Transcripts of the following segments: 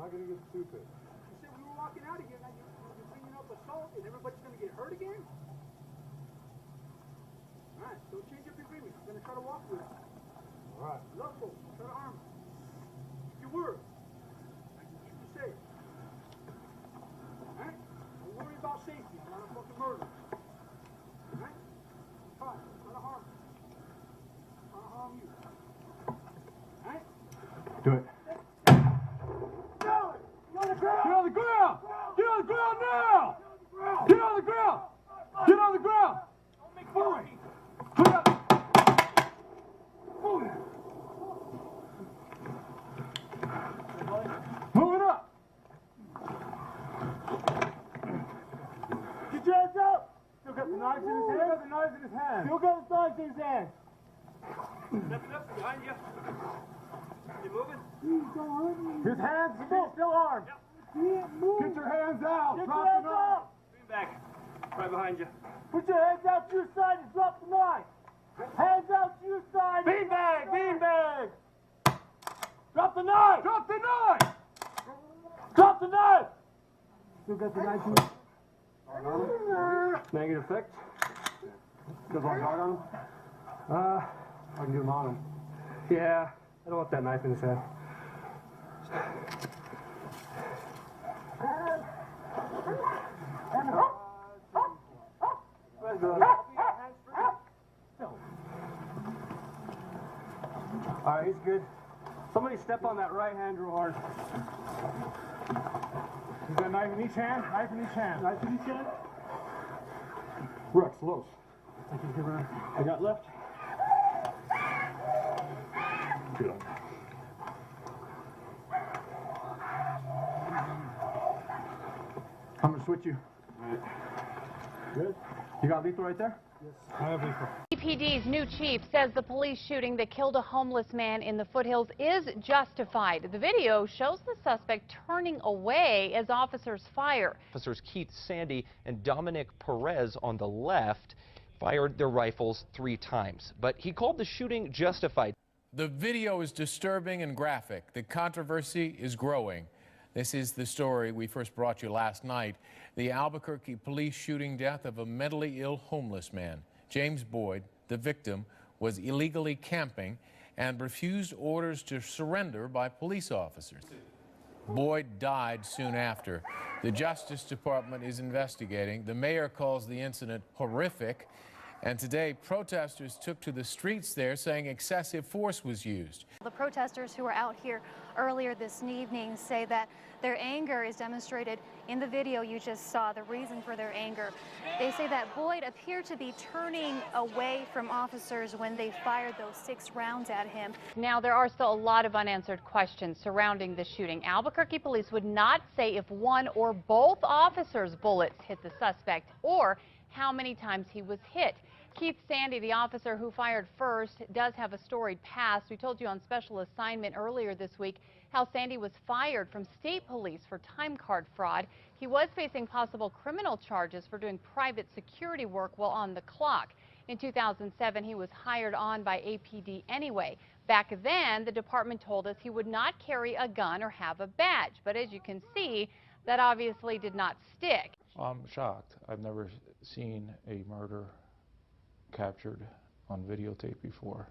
not going to get stupid. You said we were walking out again, now you're bringing up assault, and everybody's going to get hurt again? All right, don't change up your agreement. I'm going to try to walk with you. All right. Love folks. Try to arm them. Keep your word. Keep you safe. All right? Don't worry about safety. I'm not a fucking murderer. All right? Try to harm me. Try to harm you. All right? Do it. Get on the ground! Get on the ground! Get on the ground now! Get on the ground! Get on the ground! Don't make fun of me. Put up! Move it up! Get your hands up! Still got the knives in his hand? Still got the knives in his hand. Still got the knives in his hand. Left, behind you. You moving? His hands still armed. Yep. Get your hands out. Get Drop your hands the knife. up! Bring back. Right behind you. Put your hands out to your side and drop the knife. Hands out to your side. Beanbag! Beanbag! Drop the knife! Drop the knife! Drop the knife! Still got the knife in it? Negative effect. Goes on guard on him? I can do them on him. Yeah, I don't want that knife in his head. All right, he's good. Somebody step on that right hand real hard. He's got a knife in each hand. Knife in each hand. Knife in each hand. Rex, close. I got left. Good. I'm gonna switch you. All right. Good. You got lethal right there? Yes, I have lethal. EPD's new chief says the police shooting that killed a homeless man in the foothills is justified. The video shows the suspect turning away as officers fire. Officers Keith Sandy and Dominic Perez on the left fired their rifles 3 times, but he called the shooting justified. The video is disturbing and graphic. The controversy is growing. This is the story we first brought you last night. The Albuquerque police shooting death of a mentally ill homeless man. James Boyd, the victim, was illegally camping and refused orders to surrender by police officers. Boyd died soon after. The Justice Department is investigating. The mayor calls the incident horrific. And today, protesters took to the streets there saying excessive force was used. The protesters who were out here earlier this evening say that their anger is demonstrated in the video you just saw, the reason for their anger. They say that Boyd appeared to be turning away from officers when they fired those 6 rounds at him. Now, there are still a lot of unanswered questions surrounding the shooting. Albuquerque police would not say if one or both officers' bullets hit the suspect or how many times he was hit. Keith Sandy, the officer who fired first, does have a storied past. We told you on special assignment earlier this week how Sandy was fired from state police for time card fraud. He was facing possible criminal charges for doing private security work while on the clock. In 2007, he was hired on by APD anyway. Back then, the department told us he would not carry a gun or have a badge. But as you can see, that obviously did not stick. I'm shocked. I've never seen a murder captured on videotape before.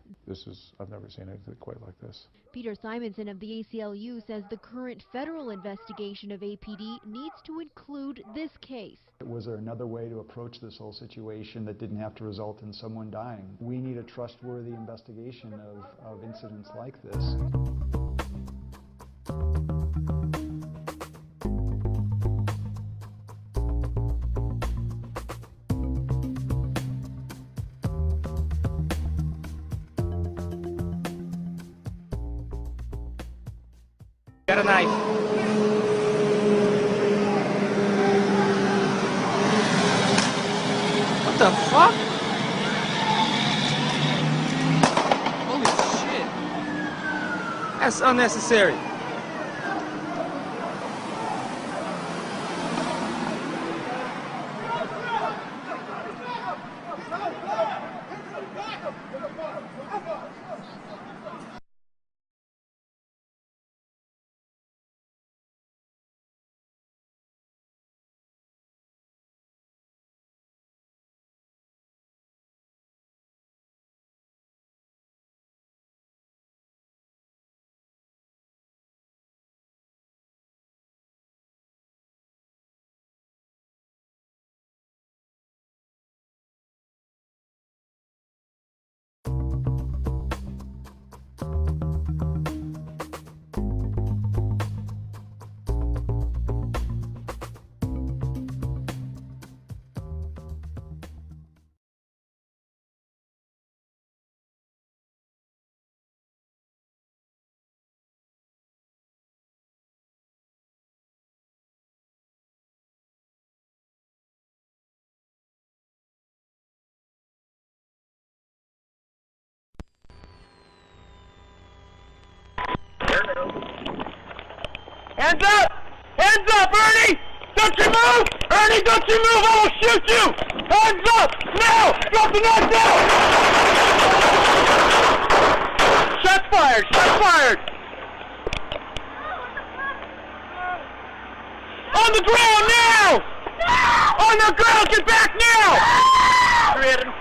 I've never seen anything quite like this. Peter Simonson of the ACLU says the current federal investigation of APD needs to include this case. Was there another way to approach this whole situation that didn't have to result in someone dying? We need a trustworthy investigation of incidents like this. Got a knife. What the fuck? Holy shit. That's unnecessary. Hands up! Hands up, Ernie! Don't you move! Ernie, don't you move! I will shoot you! Hands up! Now! Drop the knife now! Shots fired! Shots fired! On the ground now! On the ground! Get back now! Three at him.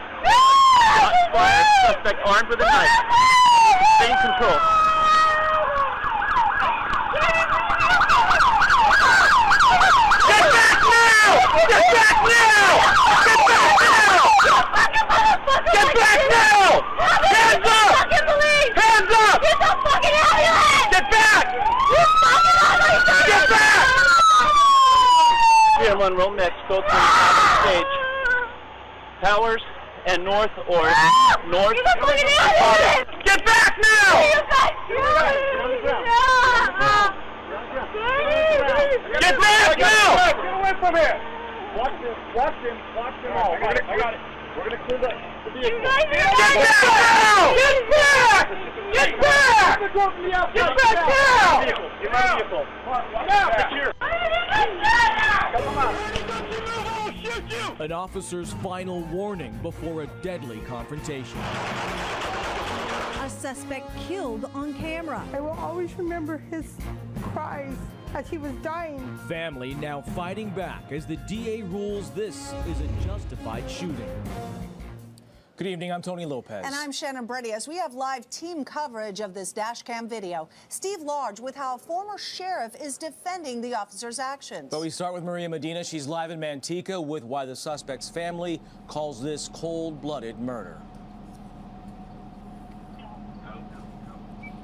Shots fired. Suspect armed with a knife. Stay in control. Get back now! Get back now! Get back now! Get back now! Hands up! Hands up! Get the fucking ambulance! Get back! Get back! 3-1 roll mix, go to the stage. Towers and north or north. Get back now! Get back now! Get away from here! Watch him all. I got it. We're gonna clear the vehicle. Get back now! Get back! Get back! Get back now! Get my vehicle. Now! Secure. Come on. An officer's final warning before a deadly confrontation. A suspect killed on camera. I will always remember his cries as he was dying. Family now fighting back as the DA rules this is a justified shooting. Good evening, I'm Tony Lopez. And I'm Shannon Brady. As we have live team coverage of this dash cam video, Steve Large with how a former sheriff is defending the officer's actions. But we start with Maria Medina. She's live in Manteca with why the suspect's family calls this cold-blooded murder.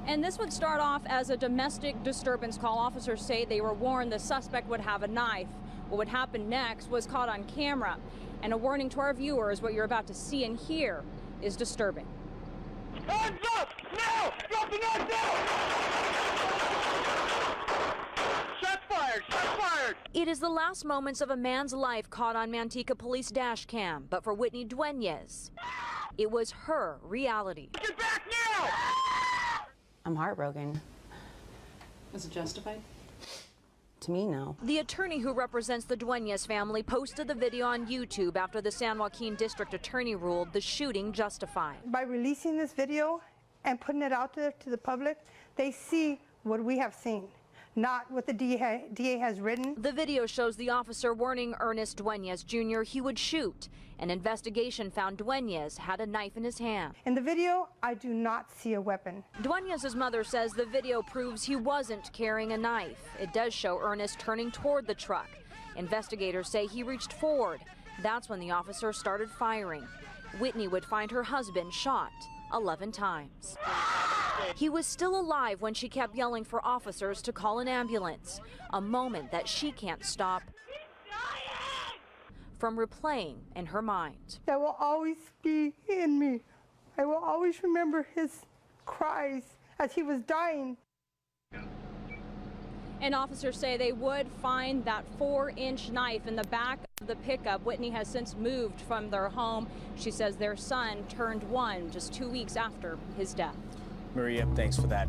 And this would start off as a domestic disturbance call. Officers say they were warned the suspect would have a knife. What would happen next was caught on camera. And a warning to our viewers, what you're about to see and hear is disturbing. Hands up! Now! Drop the knife now! Shots fired! Shots fired! It is the last moments of a man's life caught on Manteca police dash cam. But for Whitney Dueñez, it was her reality. Get back now! I'm heartbroken. Was it justified? To me, no. The attorney who represents the Dueñez family posted the video on YouTube after the San Joaquin District Attorney ruled the shooting justified. By releasing this video and putting it out there to the public, they see what we have seen, not what the DA has written. The video shows the officer warning Ernest Dueñez Jr. he would shoot. An investigation found Dueñez had a knife in his hand. In the video, I do not see a weapon. Dueñez's mother says the video proves he wasn't carrying a knife. It does show Ernest turning toward the truck. Investigators say he reached forward. That's when the officer started firing. Whitney would find her husband shot 11 times. He was still alive when she kept yelling for officers to call an ambulance, a moment that she can't stop from replaying in her mind. That will always be in me. I will always remember his cries as he was dying. And officers say they would find that 4-inch knife in the back of the pickup. Whitney has since moved from their home. She says their son turned 1 just 2 weeks after his death. Maria, thanks for that.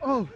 Oh.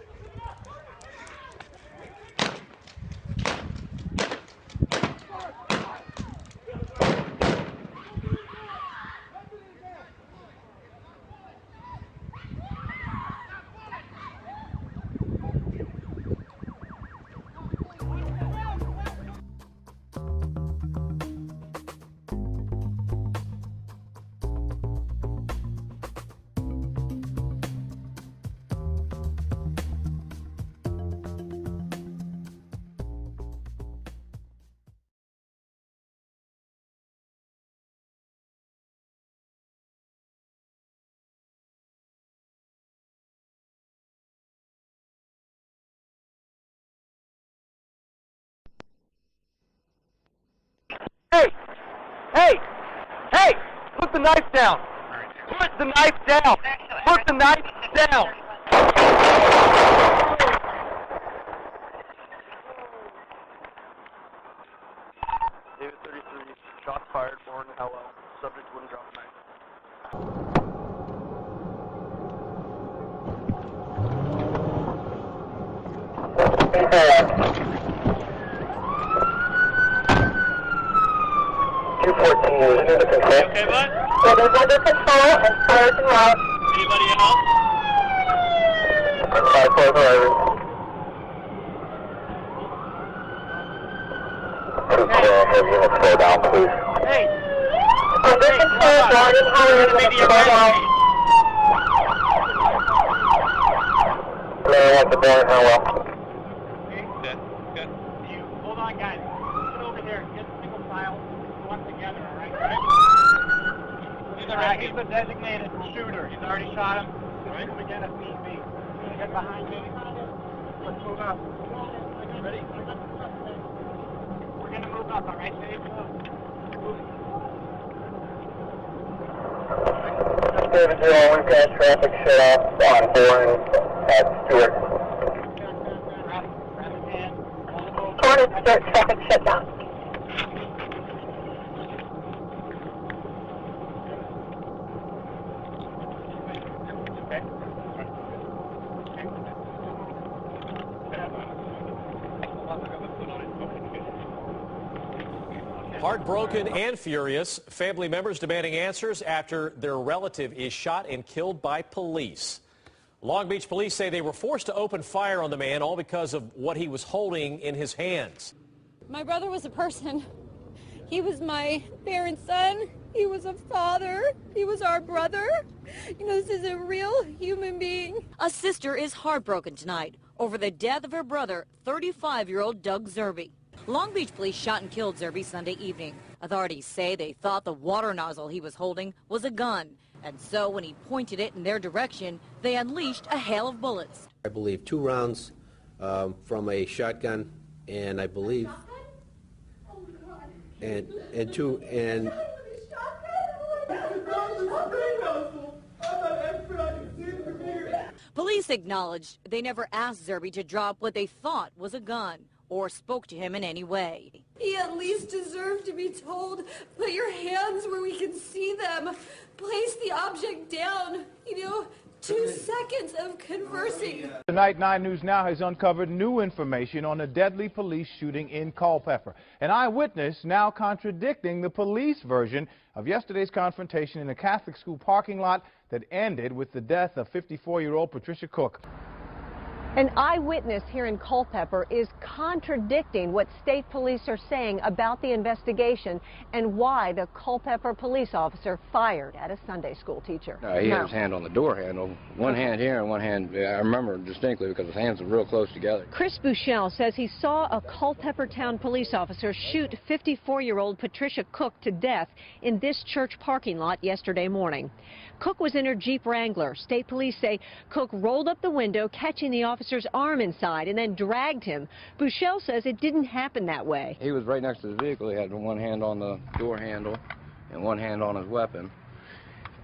Hey! Hey! Hey! Put the knife down! Put the knife down! Put the knife down! David 33, shots fired, born in Hello. Subject wouldn't drop the knife. Okay, bud? So there's under control and fires and route. Anybody else? I'm 5-4 driver. Have units slow down, please. Hey! Under control, Jordan, Howard, slow down. Hello, at the door, hello. Good, good. Hold on, guys. Get over here. Get single file. Work together, all right? He's the designated shooter. He's already shot him. Right. Come again if need be. Get behind me. Let's move up. Ready? We're gonna move up, all right, Dave? David 0, we've got traffic shut off on Bourne at Stewart. Bourne at Stewart, traffic shut down. Heartbroken and furious, family members demanding answers after their relative is shot and killed by police. Long Beach police say they were forced to open fire on the man, all because of what he was holding in his hands. My brother was a person. He was my parents' son. He was a father. He was our brother. You know, this is a real human being. A sister is heartbroken tonight over the death of her brother, 35-year-old Doug Zerbe. Long Beach police shot and killed Zerbe Sunday evening. Authorities say they thought the water nozzle he was holding was a gun. And so when he pointed it in their direction, they unleashed a hail of bullets. I believe 2 rounds from a shotgun, and I believe, and Police acknowledged they never asked Zerbe to drop what they thought was a gun or spoke to him in any way. He at least deserved to be told, put your hands where we can see them. Place the object down. You know, 2 seconds of conversing. Tonight, 9 News Now has uncovered new information on a deadly police shooting in Culpeper. An eyewitness now contradicting the police version of yesterday's confrontation in a Catholic school parking lot that ended with the death of 54-year-old Patricia Cook. An eyewitness here in Culpeper is contradicting what state police are saying about the investigation and why the Culpeper police officer fired at a Sunday school teacher. He had his hand on the door handle, one hand here and one hand, I remember distinctly because his hands were real close together. Chris Bouchel says he saw a Culpeper town police officer shoot 54-year-old Patricia Cook to death in this church parking lot yesterday morning. Cook was in her Jeep Wrangler. State police say Cook rolled up the window, catching the officer's arm inside, and then dragged him. Bouchel says it didn't happen that way. He was right next to the vehicle. He had one hand on the door handle and one hand on his weapon.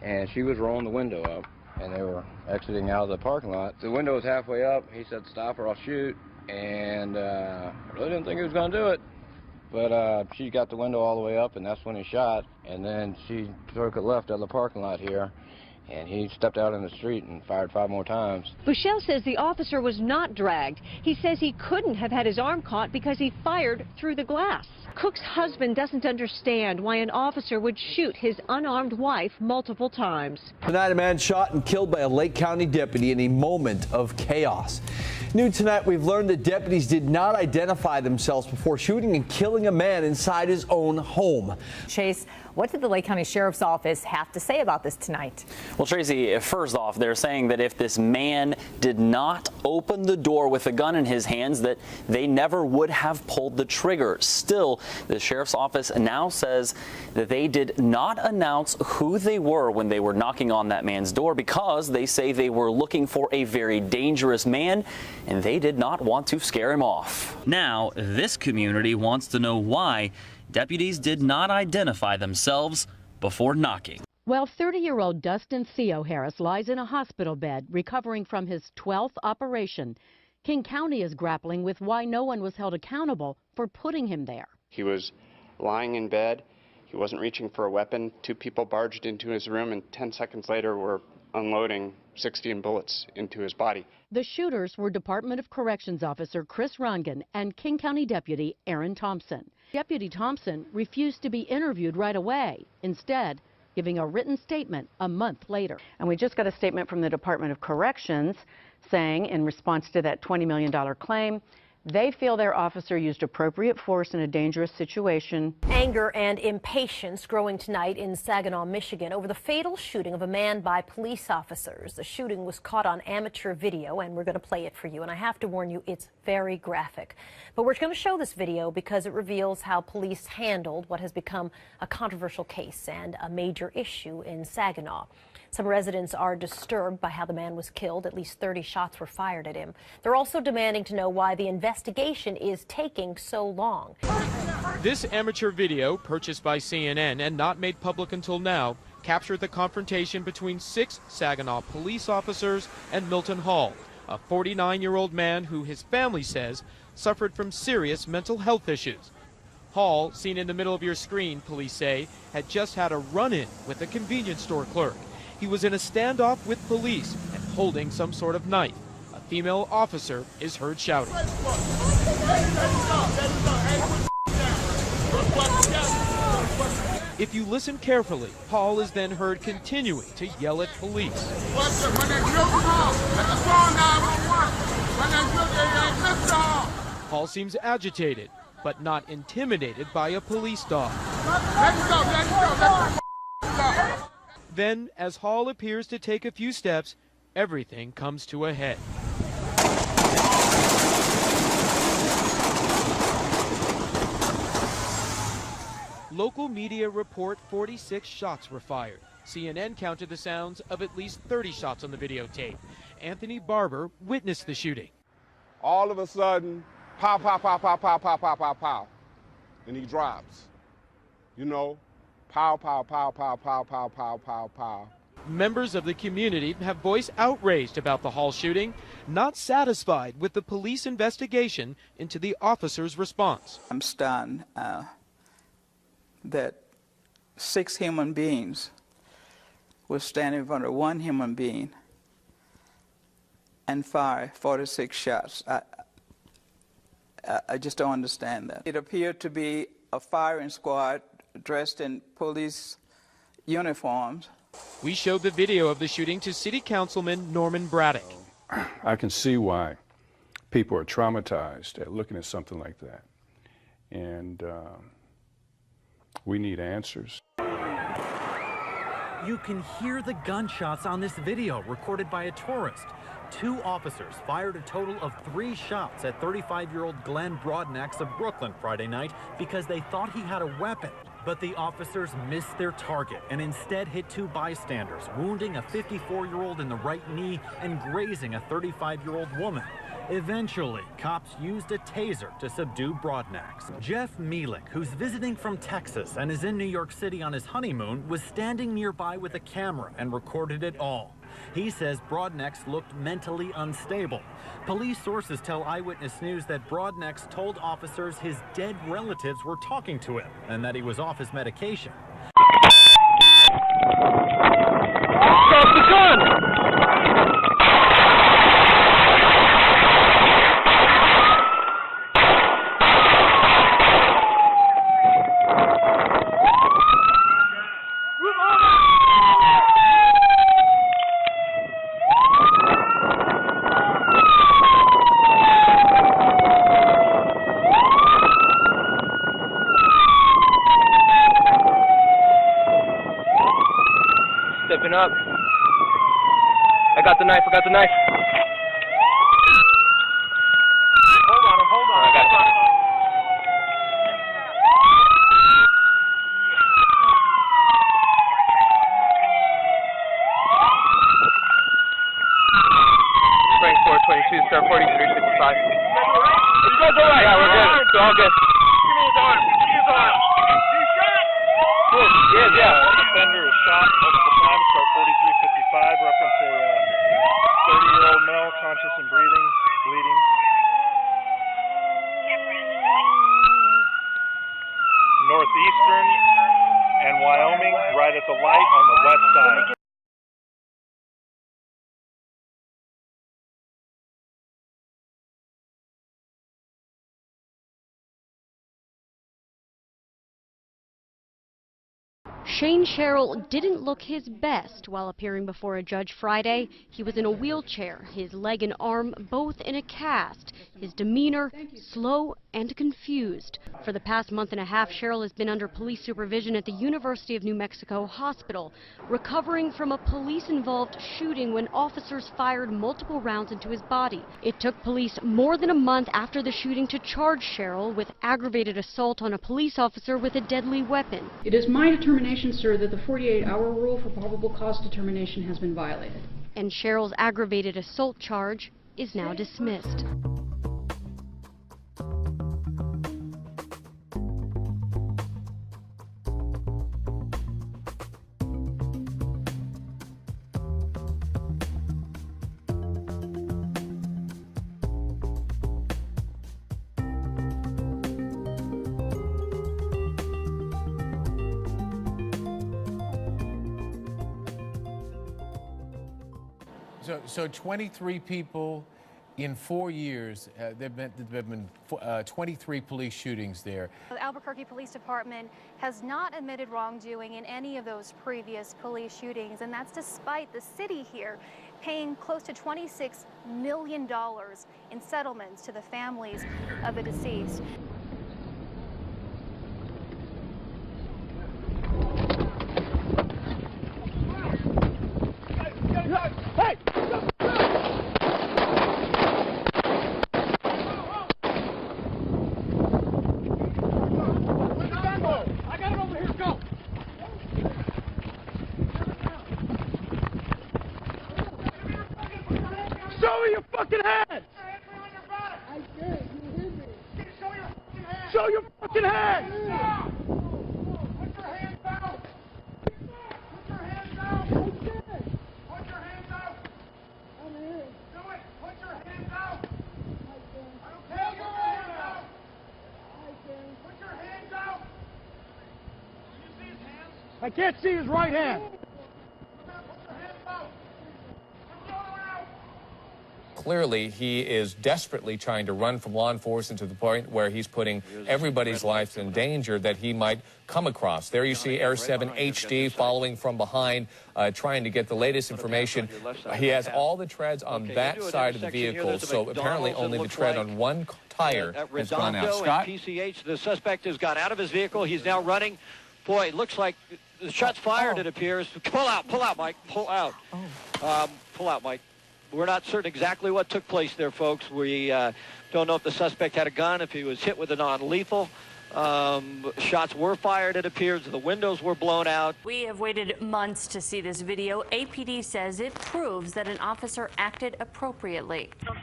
And she was rolling the window up, and they were exiting out of the parking lot. The window was halfway up. He said, "Stop or I'll shoot." And I really didn't think he was going to do it. But she got the window all the way up, and that's when he shot. And then she took a left out of the parking lot here, and he stepped out in the street and fired 5 more times. Bouchel says the officer was not dragged. He says he couldn't have had his arm caught because he fired through the glass. Cook's husband doesn't understand why an officer would shoot his unarmed wife multiple times. Tonight, a man shot and killed by a Lake County deputy in a moment of chaos. New tonight, we've learned that deputies did not identify themselves before shooting and killing a man inside his own home. Chase, what did the Lake County Sheriff's Office have to say about this tonight? Well, Tracy, first off, they're saying that if this man did not open the door with a gun in his hands, that they never would have pulled the trigger. Still, the Sheriff's Office now says that they did not announce who they were when they were knocking on that man's door because they say they were looking for a very dangerous man and they did not want to scare him off. Now, this community wants to know why deputies did not identify themselves before knocking. Well, 30-year-old Dustin Theo Harris lies in a hospital bed recovering from his 12th operation. King County is grappling with why no one was held accountable for putting him there. He was lying in bed. He wasn't reaching for a weapon. 2 people barged into his room and 10 seconds later were unloading 16 bullets into his body. The shooters were Department of Corrections Officer Chris Rongan and King County Deputy Aaron Thompson. Deputy Thompson refused to be interviewed right away, instead giving a written statement a month later. And we just got a statement from the Department of Corrections saying, in response to that $20 million claim, they feel their officer used appropriate force in a dangerous situation. Anger and impatience growing tonight in Saginaw, Michigan over the fatal shooting of a man by police officers. The shooting was caught on amateur video, and we're going to play it for you. And I have to warn you, it's very graphic. But we're going to show this video because it reveals how police handled what has become a controversial case and a major issue in Saginaw. Some residents are disturbed by how the man was killed. At least 30 shots were fired at him. They're also demanding to know why the investigation is taking so long. This amateur video, purchased by CNN and not made public until now, captured the confrontation between 6 Saginaw police officers and Milton Hall, a 49-year-old man who his family says suffered from serious mental health issues. Hall, seen in the middle of your screen, police say, had just had a run-in with a convenience store clerk. He was in a standoff with police and holding some sort of knife. A female officer is heard shouting. If you listen carefully, Hall is then heard continuing to yell at police. Hall seems agitated, but not intimidated by a police dog. Then, as Hall appears to take a few steps, everything comes to a head. Local media report 46 shots were fired. CNN counted the sounds of at least 30 shots on the videotape. Anthony Barber witnessed the shooting. All of a sudden, pow, pow, pow, pow, pow, pow, pow, pow, pow, and he drops. You know? Pow, pow, pow, pow, pow, pow, pow, pow, pow. Members of the community have voiced outraged about the Hall shooting, not satisfied with the police investigation into the officer's response. I'm stunned that 6 human beings were standing in front of 1 human being and fire 46 shots. I just don't understand that. It appeared to be a firing squad dressed in police uniforms. We showed the video of the shooting to City Councilman Norman Braddock. I can see why people are traumatized at looking at something like that. And we need answers. You can hear the gunshots on this video recorded by a tourist. 2 officers fired a total of 3 shots at 35-year-old Glenn Broadnax of Brooklyn Friday night because they thought he had a weapon. But the officers missed their target and instead hit 2 bystanders, wounding a 54-year-old in the right knee and grazing a 35-year-old woman. Eventually, cops used a taser to subdue Broadnax. Jeff Mielek, who's visiting from Texas and is in New York City on his honeymoon, was standing nearby with a camera and recorded it all. He says Broadnax looked mentally unstable. Police sources tell Eyewitness News that Broadnax told officers his dead relatives were talking to him and that he was off his medication. Stop the gun! Stepping up. I got the knife, I got the knife. Hold on. I got it. Frank 422, star 4365. You guys alright? Yeah, we're good. It's all good. Give me his arm. is, yeah. Offender was shot multiple times, start 4355, reference a 30-year-old male, conscious and breathing, bleeding. Northeastern and Wyoming, right at the light on the west side. Shane Sherrill didn't look his best while appearing before a judge Friday. He was in a wheelchair, his leg and arm both in a cast, his demeanor slow and confused. For the past month and a half, Sherrill has been under police supervision at the University of New Mexico Hospital, recovering from a police-involved shooting when officers fired multiple rounds into his body. It took police more than a month after the shooting to charge Sherrill with aggravated assault on a police officer with a deadly weapon. It is my determination, sir, that the 48-hour rule for probable cause determination has been violated. And Sherrill's aggravated assault charge is now dismissed. So 23 people in 4 years. There have been 23 police shootings there. The Albuquerque Police Department has not admitted wrongdoing in any of those previous police shootings, and that's despite the city here paying close to $26 million in settlements to the families of the deceased. Hey! I got it over here, go! Show me your fucking hands! I did, you hit me. Show your fucking hands! Put your hands down! Put your hands down! I did! Put your hands out! I'm in. Do it! Put your hands out! I don't care. Put your hands out! Put your hands out! Can you see his hands? I can't see his right hand. Put your hands out! Put the other one out! Clearly, he is desperately trying to run from law enforcement to the point where he's putting everybody's lives in danger that he might come across. There you see Air 7 HD following from behind, trying to get the latest information. He has all the treads on that side of the vehicle, so apparently only the tread on one tire has gone out. Scott? PCH, the suspect has got out of his vehicle. He's now running. Boy, it looks like the shots fired, it appears. Pull out, Mike. Pull out. Pull out, Mike. We're not certain exactly what took place there, folks. We don't know if the suspect had a gun, if he was hit with a non-lethal. Shots were fired, it appears. The windows were blown out. We have waited months to see this video. APD says it proves that an officer acted appropriately. Let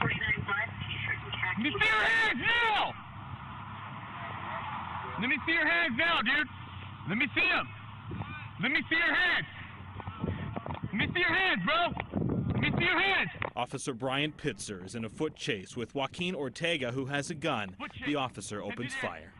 me see your hands now! Let me see your hands now, dude! Let me see them! Let me see your hands! Let me see your hands, bro! Let me see your hands! Officer Bryant Pitzer is in a foot chase with Joaquin Ortega, who has a gun. The officer opens fire.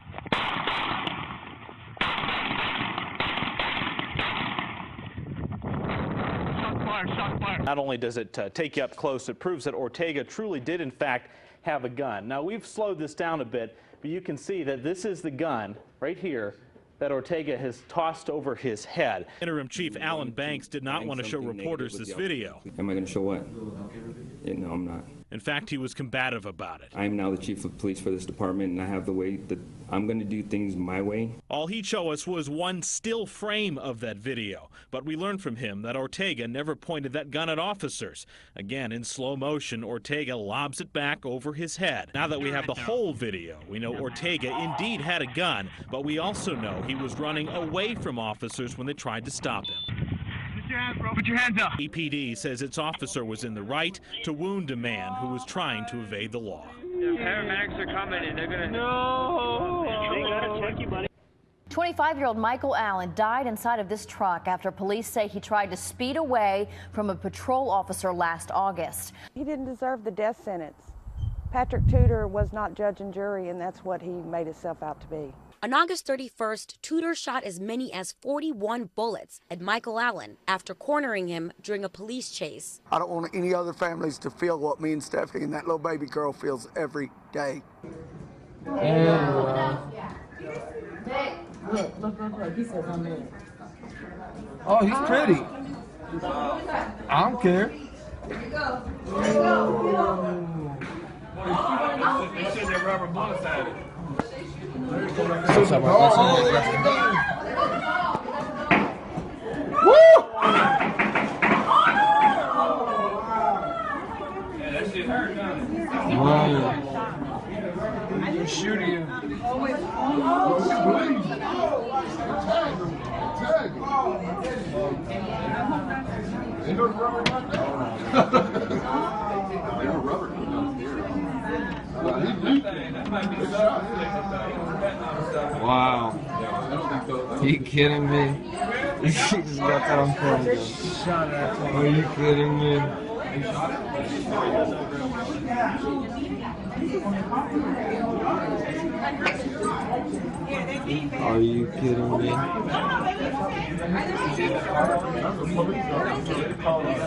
Shot fire. Not only does it take you up close, it proves that Ortega truly did, in fact, have a gun. Now, we've slowed this down a bit, but you can see that this is the gun right here that Ortega has tossed over his head. Interim Chief Alan Banks did not want to show reporters this video. Am I going to show what? Yeah, no, I'm not. In fact, he was combative about it. I am now the chief of police for this department, and I have the way that I'm going to do things my way. All he'd show us was one still frame of that video, but we learned from him that Ortega never pointed that gun at officers. Again, in slow motion, Ortega lobs it back over his head. Now that we have the whole video, we know Ortega indeed had a gun, but we also know he was running away from officers when they tried to stop him. Put your hands up. EPD says its officer was in the right to wound a man who was trying to evade the law. The paramedics are coming and they're going to... No! They got to check you, buddy. 25-year-old Michael Allen died inside of this truck after police say he tried to speed away from a patrol officer last August. He didn't deserve the death sentence. Patrick Tudor was not judge and jury, and that's what he made himself out to be. On August 31st, Tudor shot as many as 41 bullets at Michael Allen after cornering him during a police chase. I don't want any other families to feel what me and Stephanie and that little baby girl feels every day. Look. He says I'm there. Oh, he's pretty. I don't care. Here you go. They said that Robert Blunt had it. Woo! Yeah, that shit hurt, doesn't it? Right. You're shooting him. Wow. You kidding me? You just got that on camera. Are you kidding me? Are you kidding me?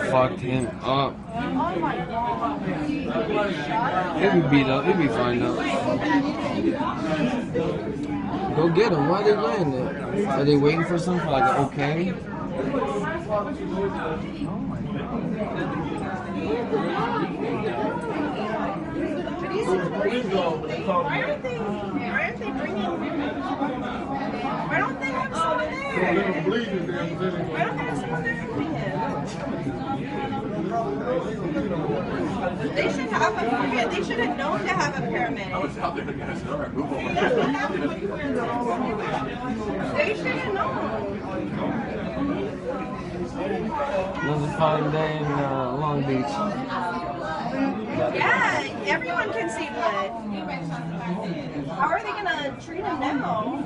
Fucked him up. He'll be beat up. He'll be fine though. Go get him. Why are they laying there? Are they waiting for something like an okay? Why aren't they bringing him? Why don't they have someone there? Why don't they have someone there helping him? They should have a, they should have known to have a paramedic. I was out there, guys. All right, move on. They should have known. Another fine day in Long Beach. Yeah, everyone can see blood. How are they going to treat him now?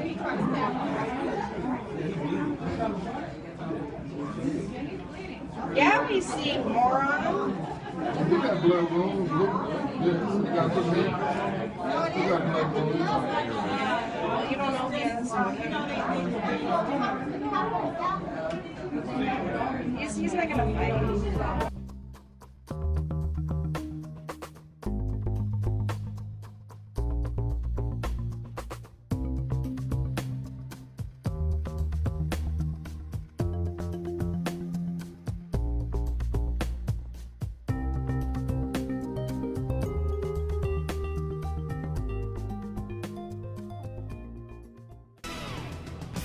Yeah, we see more on him. We got blood wounds. We got some meat. We got blood wounds. Well, you don't know the answer. He's not going to fight.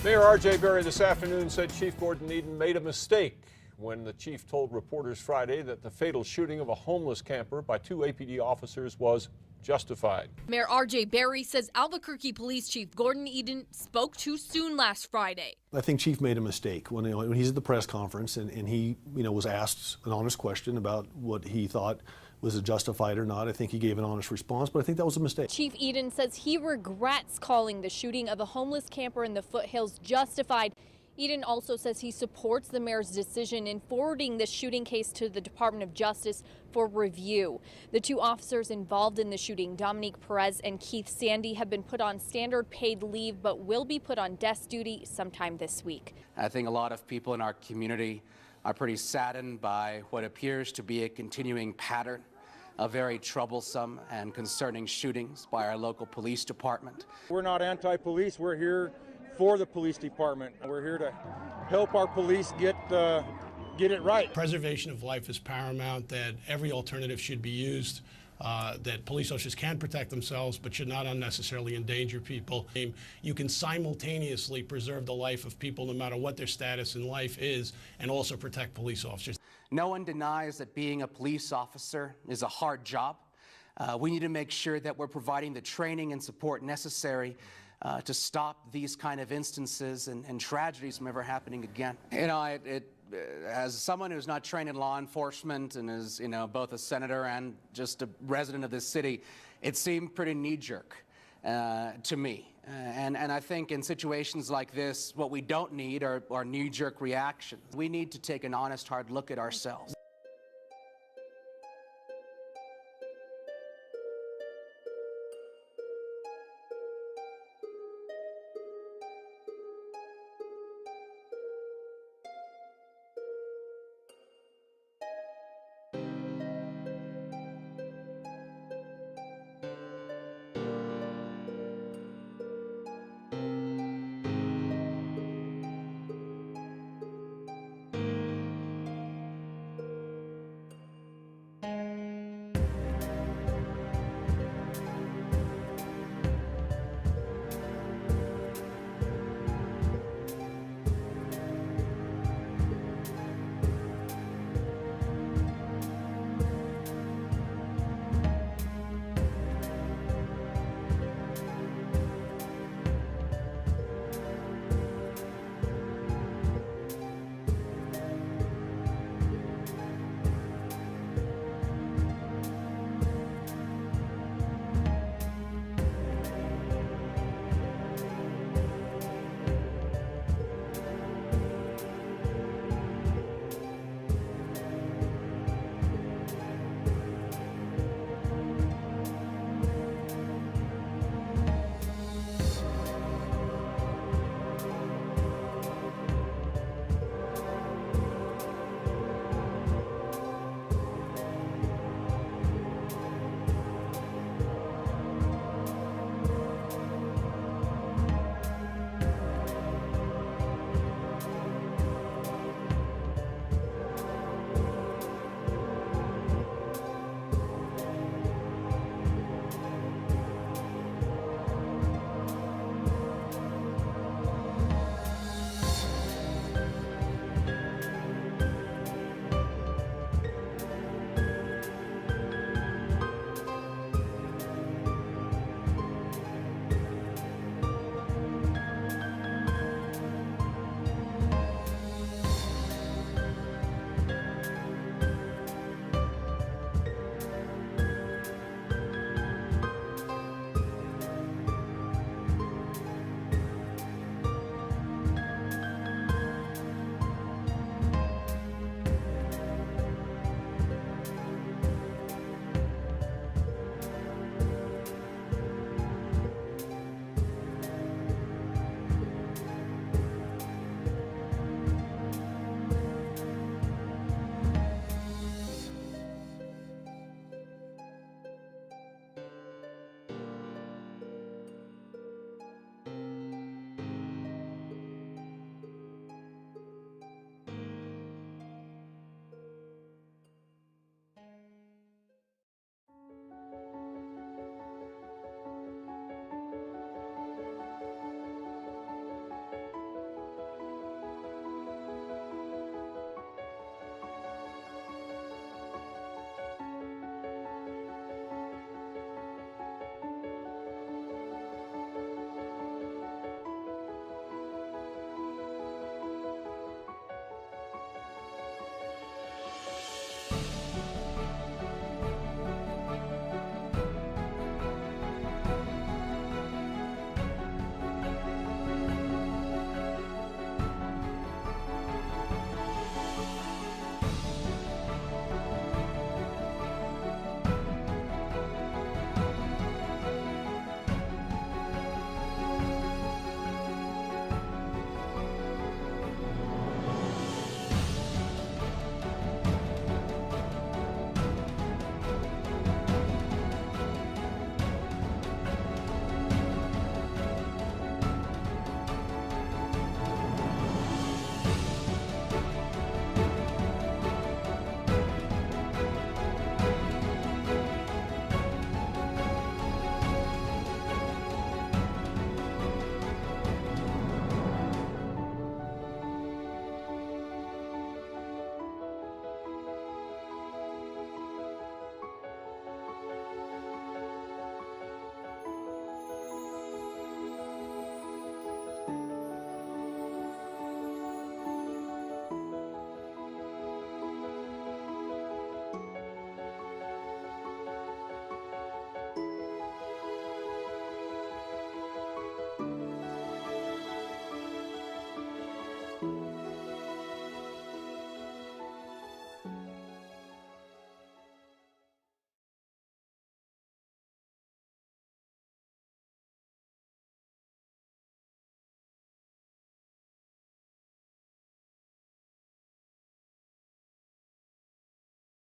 Mayor R.J. Berry this afternoon said Chief Gordon Eden made a mistake when the chief told reporters Friday that the fatal shooting of a homeless camper by 2 APD officers was justified. Mayor R.J. Berry says Albuquerque Police Chief Gordon Eden spoke too soon last Friday. I think Chief made a mistake when he's at the press conference and he was asked an honest question about what he thought was it justified or not. I think he gave an honest response, but I think that was a mistake. Chief Eden says he regrets calling the shooting of a homeless camper in the foothills justified. Eden also says he supports the mayor's decision in forwarding the shooting case to the Department of Justice for review. The 2 officers involved in the shooting, Dominique Perez and Keith Sandy, have been put on standard paid leave but will be put on desk duty sometime this week. I think a lot of people in our community are pretty saddened by what appears to be a continuing pattern of very troublesome and concerning shootings by our local police department. We're not anti-police. We're here for the police department. We're here to help our police get it right. Preservation of life is paramount, that every alternative should be used, that police officers can protect themselves but should not unnecessarily endanger people. You can simultaneously preserve the life of people no matter what their status in life is and also protect police officers. No one denies that being a police officer is a hard job. We need to make sure that we're providing the training and support necessary to stop these kind of instances and tragedies from ever happening again. As someone who's not trained in law enforcement and is, both a senator and just a resident of this city, it seemed pretty knee-jerk to me. And I think in situations like this, what we don't need are knee-jerk reactions. We need to take an honest, hard look at ourselves.